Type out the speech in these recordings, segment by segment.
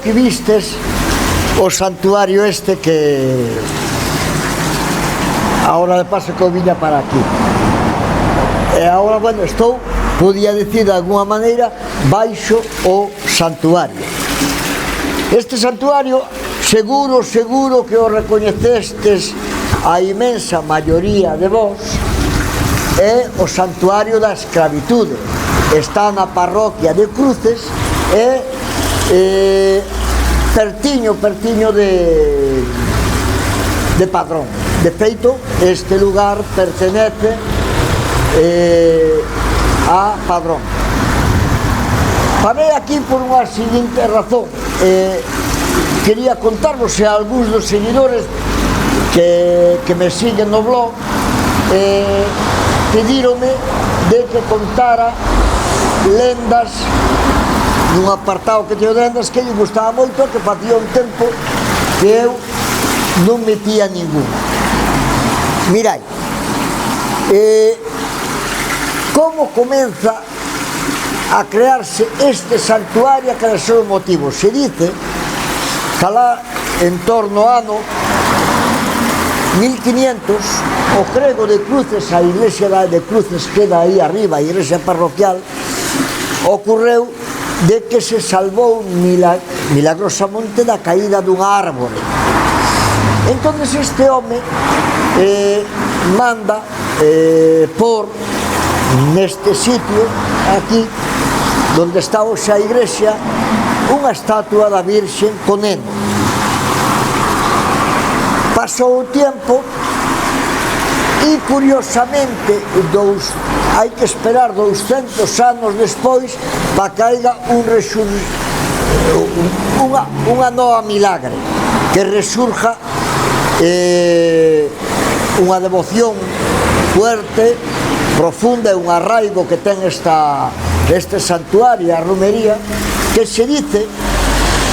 que vistes o santuario este que ahora de paso que eu viña para aquí. E agora, bueno, estou, podía decir de alguna maneira, baixo o santuario. Este santuario, seguro que o recoñecestes a imensa maioría de vós, é o santuario da escravitude. Está na parroquia de Cruces e pertiño de Padrón. De feito, este lugar pertenece a Padrón. Parei aquí por unha seguinte razón. Quería contarvos se algúns dos seguidores que me siguen no blog pedíronme de que contara lendas nun apartado que teño de lendas que lle gustaba moito, que facía un tempo que eu non metía ninguna. Mirai, como comeza a crearse este santuario, que son os motivos. Se dice que alá en torno ao ano 1500 o crego de Cruces, a iglesia de Cruces queda aí arriba, a iglesia parroquial, ocorreu de que se salvou milagrosamente da caída dunha árbore. Entón este home manda por neste sitio aquí donde está hoxe a iglesia unha estatua da Virxen con neno. Pasou o tempo e curiosamente hai que esperar 200 anos despois para que haiga unha nova milagre, que resurja unha devoción fuerte, profunda, e un arraigo que ten este santuario, a romería, que se dice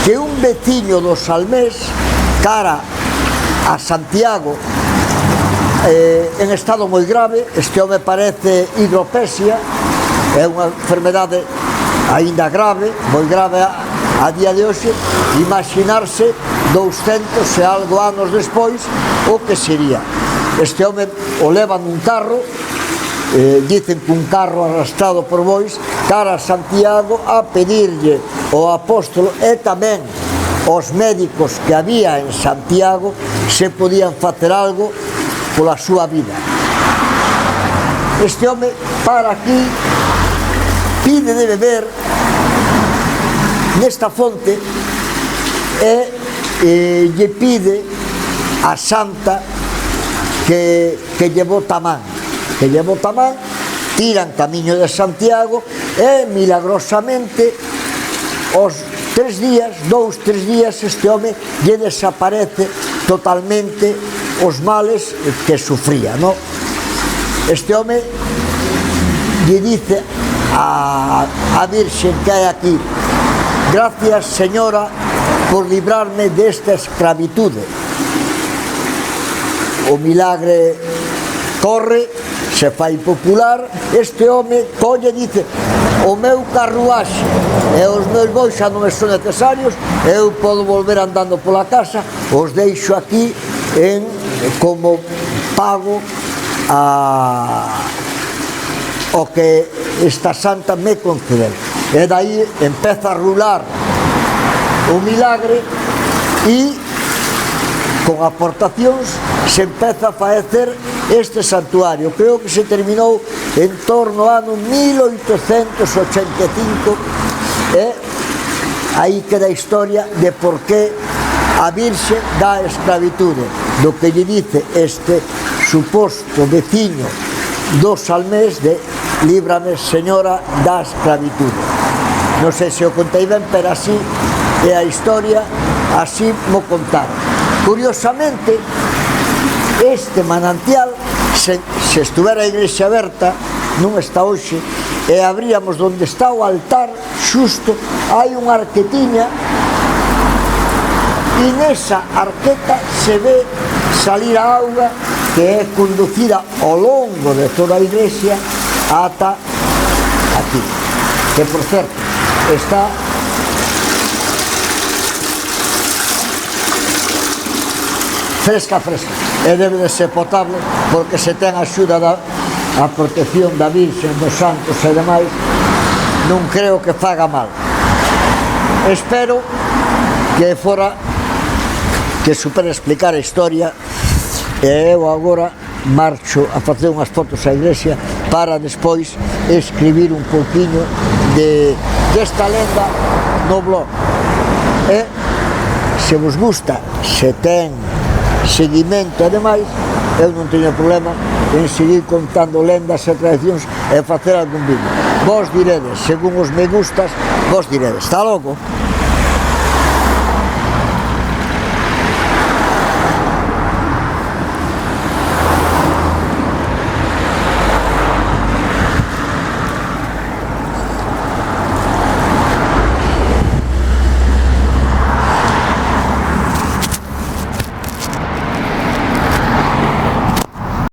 que un veciño do Salmés, cara a Santiago, en estado moi grave, este home parece hidropesia, é unha enfermedade aínda grave, moi grave a día de hoxe, imaginarse 200 e algo anos despois o que sería. Este home o leva nun carro, dicen que un carro arrastrado por bois, cara a Santiago a pedirlle ao apóstolo e tamén aos médicos que había en Santiago se podían facer algo pola súa vida. Este home para aquí, pide de beber nesta fonte e lle pide a santa que llevou tamán, tiran camiño de Santiago e milagrosamente os 3 días este home lle desaparece totalmente os males que sufría, no? Este home lle dice a Virxen que hai aquí: gracias, señora, por librarme desta escravitude. O milagre corre, se fai popular, este home colle e dice: o meu carruaxe e os meus bois xa non me son necesarios, eu podo volver andando pola casa, os deixo aquí como pago o que esta santa me concedeu. E dai empeza a rular o milagre e con aportacións se empeza a facer este santuario. Creo que se terminou en torno ao ano 1885 e aí queda a historia de por que a Virxe da escravitude, do que lle dice este suposto veciño do Salmés de: líbrame, señora, da escravitude. Non sei se o contei ben, pero así é a historia, así mo contaron. Curiosamente, este manantial, se estuvera a iglesia aberta, non está hoxe, e abríamos onde está o altar, xusto, hai unha arquetiña, e nesa arqueta se ve salir a auga que é conducida ao longo de toda a iglesia ata aquí, que por certo está fresca, e debe de ser potable, porque se ten a axuda a protección da Virxen, dos santos e demais, non creo que faga mal. Espero que fora que supera explicar a historia, e eu agora marcho a facer unhas fotos á iglesia para despois escribir un pouquiño desta lenda no blog. E se vos gusta, se ten seguimento e demais, eu non teño problema en seguir contando lendas e tradicións e facer algún vídeo. Vos diredes, según os me gustas, vos diredes. Hasta logo.